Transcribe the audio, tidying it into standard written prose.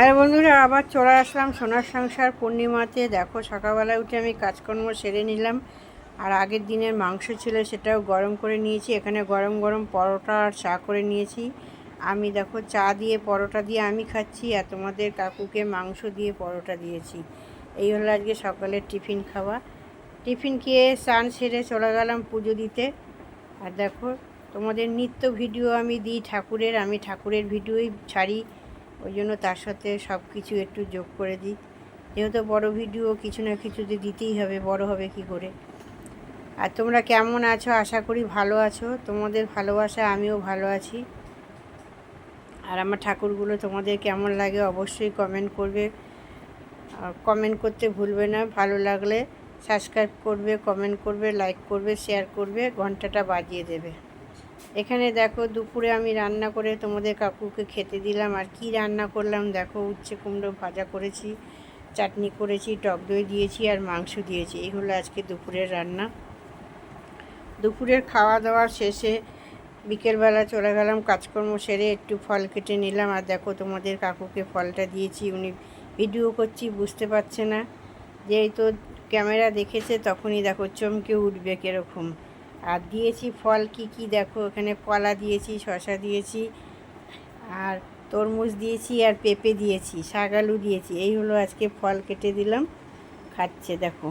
হ্যাঁ বন্ধুরা, আবার চলে আসলাম সোনার সংসার পূর্ণিমাতে। দেখো, সকালবেলা উঠে আমি কাজকর্ম সেরে নিলাম। আর আগের দিনের মাংস ছিল, সেটাও গরম করে নিয়েছি। এখানে গরম গরম পরোটা আর চা করে নিয়েছি। আমি দেখো, চা দিয়ে পরোটা দিয়ে আমি খাচ্ছি, আর তোমাদের কাকুকে মাংস দিয়ে পরোটা দিয়েছি। এই হলো আজকে সকালের টিফিন খাওয়া। টিফিন খেয়ে স্নান সেরে চলে গেলাম পুজো দিতে। আর দেখো, তোমাদের নিত্য ভিডিও আমি দিই ঠাকুরের, আমি ঠাকুরের ভিডিওই ছাড়ি, ওই জন্য তার সাথে সব কিছু একটু যোগ করে দিই। যেহেতু বড় ভিডিও, কিছু না কিছু তো দিতেই হবে, বড় হবে কি করে। আর তোমরা কেমন আছো? আশা করি ভালো আছো। তোমাদের ভালোবাসা আমিও ভালো আছি। আর আমার ঠাকুরগুলো তোমাদের কেমন লাগে অবশ্যই কমেন্ট করবে। কমেন্ট করতে ভুলবে না। ভালো লাগলে সাবস্ক্রাইব করবে, কমেন্ট করবে, লাইক করবে, শেয়ার করবে, ঘন্টাটা বাজিয়ে দেবে। এখানে দেখো, দুপুরে আমি রান্না করে তোমাদের কাকুকে খেতে দিলাম। আর কি রান্না করলাম দেখো, উচ্ছে কুমড়ো ভাজা করেছি, চাটনি করেছি, টক দই দিয়েছি, আর মাংস দিয়েছি। এই হলো আজকে দুপুরের রান্না। দুপুরের খাওয়া দাওয়া শেষে বিকেলবেলা চলে গেলাম কাজকর্ম সেরে, একটু ফল কেটে নিলাম। আর দেখো, তোমাদের কাকুকে ফলটা দিয়েছি। উনি ভিডিও করছি বুঝতে পারছে না, যেই তো ক্যামেরা দেখেছে তখনই দেখো চমকে উঠবে কীরকম। আর দিয়েছি ফল কি কি দেখো, এখানে কলা দিয়েছি, শসা দিয়েছি, আর তরমুজ দিয়েছি, আর পেঁপে দিয়েছি, শাক আলু দিয়েছি। এই হলো আজকে ফল কেটে দিলাম, খাচ্ছে দেখো।